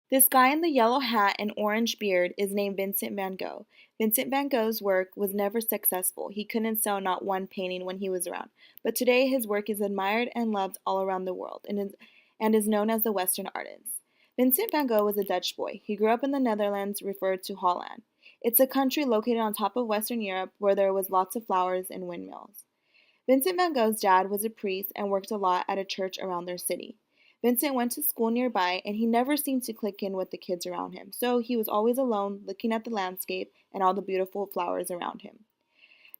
This guy in the yellow hat and orange beard is named Vincent van Gogh. Vincent van Gogh's work was never successful. He couldn't sell not one painting when he was around. But today his work is admired and loved all around the world and is known as the Western artist. Vincent van Gogh was a Dutch boy. He grew up in the Netherlands, referred to Holland. It's a country located on top of Western Europe where there was lots of flowers and windmills. Vincent van Gogh's dad was a priest and worked a lot at a church around their city. Vincent went to school nearby and he never seemed to click in with the kids around him, so he was always alone looking at the landscape and all the beautiful flowers around him.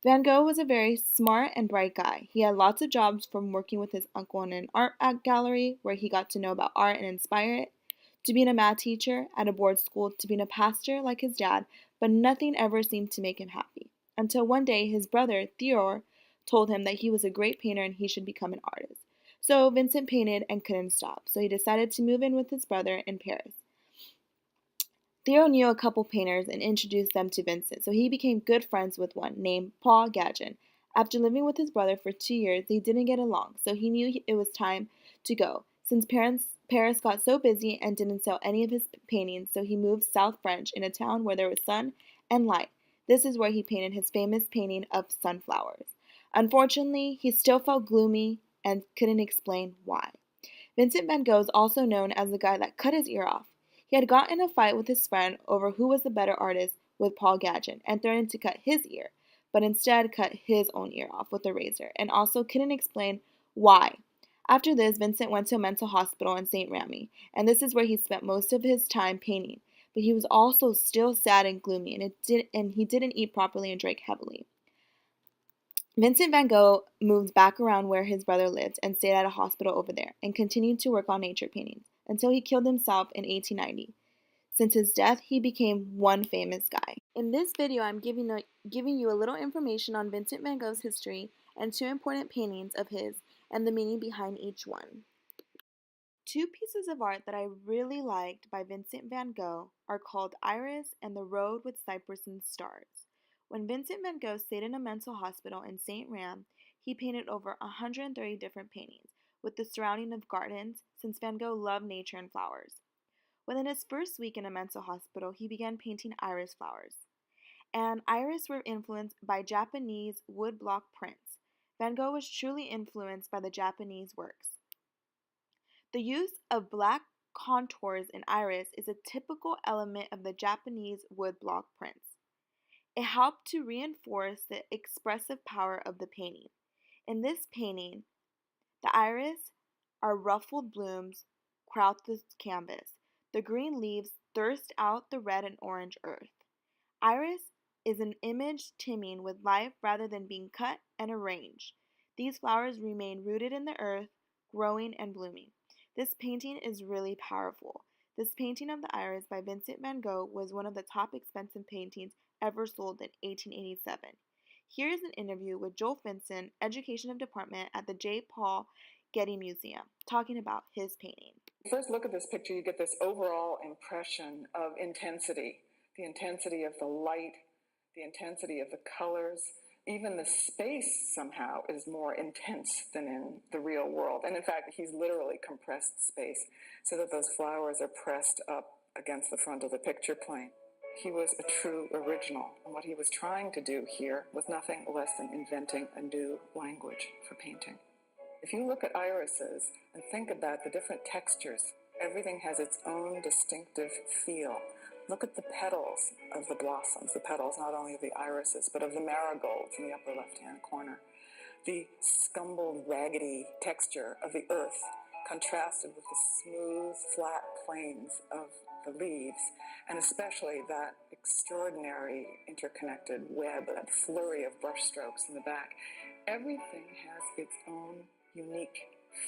Van Gogh was a very smart and bright guy. He had lots of jobs from working with his uncle in an art gallery where he got to know about art and inspire it, to being a math teacher at a board school, to being a pastor like his dad, but nothing ever seemed to make him happy. Until one day his brother, Theodore, told him that he was a great painter and he should become an artist. So Vincent painted and couldn't stop, so he decided to move in with his brother in Paris. Theo knew a couple painters and introduced them to Vincent, so he became good friends with one named Paul Gauguin. After living with his brother for 2 years, they didn't get along, so he knew it was time to go. Since Paris got so busy and didn't sell any of his paintings, so he moved South French in a town where there was sun and light. This is where he painted his famous painting of sunflowers. Unfortunately, he still felt gloomy and couldn't explain why. Vincent van Gogh is also known as the guy that cut his ear off. He had got in a fight with his friend over who was the better artist with Paul Gauguin and threatened to cut his ear, but instead cut his own ear off with a razor and also couldn't explain why. After this, Vincent went to a mental hospital in St. Remy, and this is where he spent most of his time painting. But he was also still sad and gloomy, and he didn't eat properly and drank heavily. Vincent van Gogh moved back around where his brother lived and stayed at a hospital over there and continued to work on nature paintings until he killed himself in 1890. Since his death, he became one famous guy. In this video, I'm giving you a little information on Vincent van Gogh's history and two important paintings of his and the meaning behind each one. Two pieces of art that I really liked by Vincent van Gogh are called Iris and The Road with Cypress and Stars. When Vincent van Gogh stayed in a mental hospital in St. Ram, he painted over 130 different paintings, with the surrounding of gardens, since Van Gogh loved nature and flowers. Within his first week in a mental hospital, he began painting iris flowers. And iris were influenced by Japanese woodblock prints. Van Gogh was truly influenced by the Japanese works. The use of black contours in iris is a typical element of the Japanese woodblock prints. It helped to reinforce the expressive power of the painting. In this painting, the iris are ruffled blooms crowd the canvas. The green leaves thirst out the red and orange earth. Iris is an image teeming with life rather than being cut and arranged. These flowers remain rooted in the earth, growing and blooming. This painting is really powerful. This painting of the iris by Vincent van Gogh was one of the top expensive paintings ever sold in 1887. Here is an interview with Joel Finson, Education Department at the J. Paul Getty Museum, talking about his painting. First look at this picture, you get this overall impression of intensity, the intensity of the light, the intensity of the colors. Even the space somehow is more intense than in the real world. And in fact, he's literally compressed space so that those flowers are pressed up against the front of the picture plane. He was a true original, and what he was trying to do here was nothing less than inventing a new language for painting. If you look at irises and think about the different textures, everything has its own distinctive feel. Look at the petals of the blossoms, the petals not only of the irises, but of the marigolds in the upper left-hand corner. The scumbled, raggedy texture of the earth contrasted with the smooth, flat plains of the leaves, and especially that extraordinary interconnected web, that flurry of brushstrokes in the back. Everything has its own unique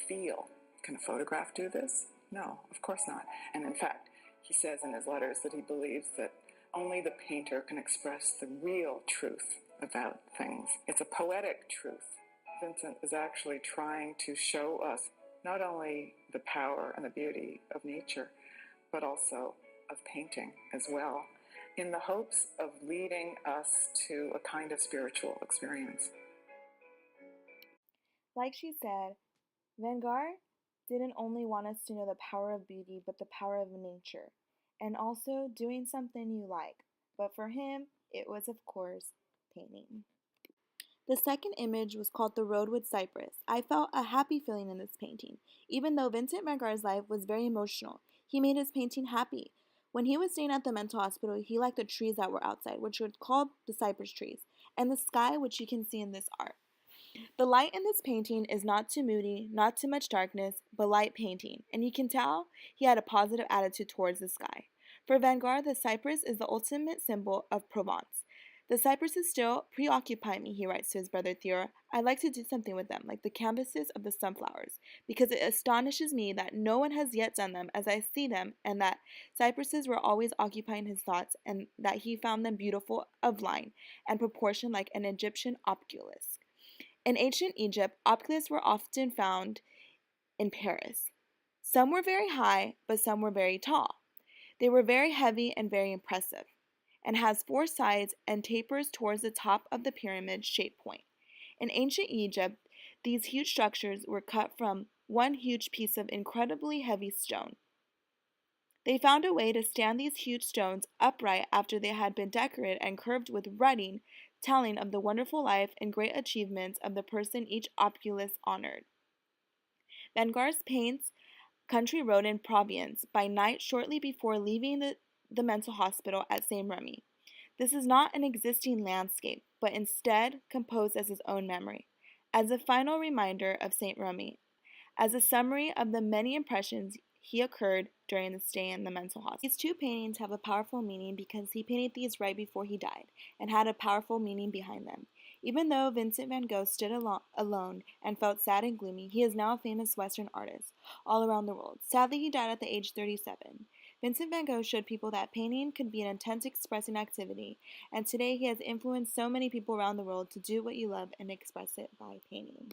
feel. Can a photograph do this? No, of course not. And in fact, he says in his letters that he believes that only the painter can express the real truth about things. It's a poetic truth. Vincent is actually trying to show us not only the power and the beauty of nature, but also of painting as well, in the hopes of leading us to a kind of spiritual experience. Like she said, Van Gogh didn't only want us to know the power of beauty, but the power of nature. and also doing something you like. But for him, it was, of course, painting. The second image was called The Road with Cypress. I felt a happy feeling in this painting. Even though Vincent van Gogh's life was very emotional, he made his painting happy. When he was staying at the mental hospital, he liked the trees that were outside, which were called the cypress trees, and the sky, which you can see in this art. The light in this painting is not too moody, not too much darkness, but light painting, and you can tell he had a positive attitude towards the sky. For Van Gogh, the cypress is the ultimate symbol of Provence. The cypresses still preoccupy me, he writes to his brother Theo. I like to do something with them, like the canvases of the sunflowers, because it astonishes me that no one has yet done them as I see them, and that cypresses were always occupying his thoughts, and that he found them beautiful of line and proportion like an Egyptian obelisk. In ancient Egypt, obelisks were often found in Paris. Some were very high, but some were very tall. They were very heavy and very impressive, and has four sides and tapers towards the top of the pyramid-shaped point. In ancient Egypt, these huge structures were cut from one huge piece of incredibly heavy stone. They found a way to stand these huge stones upright after they had been decorated and curved with writing telling of the wonderful life and great achievements of the person each opulus honored. Van Gogh paints country road in Provence by night shortly before leaving the mental hospital at Saint-Remy. This is not an existing landscape, but instead composed as his own memory, as a final reminder of Saint-Remy, as a summary of the many impressions he occurred during the stay in the mental hospital. These two paintings have a powerful meaning because he painted these right before he died and had a powerful meaning behind them. Even though Vincent van Gogh stood alone and felt sad and gloomy, he is now a famous Western artist all around the world. Sadly, he died at the age 37. Vincent van Gogh showed people that painting could be an intense expressing activity, and today he has influenced so many people around the world to do what you love and express it by painting.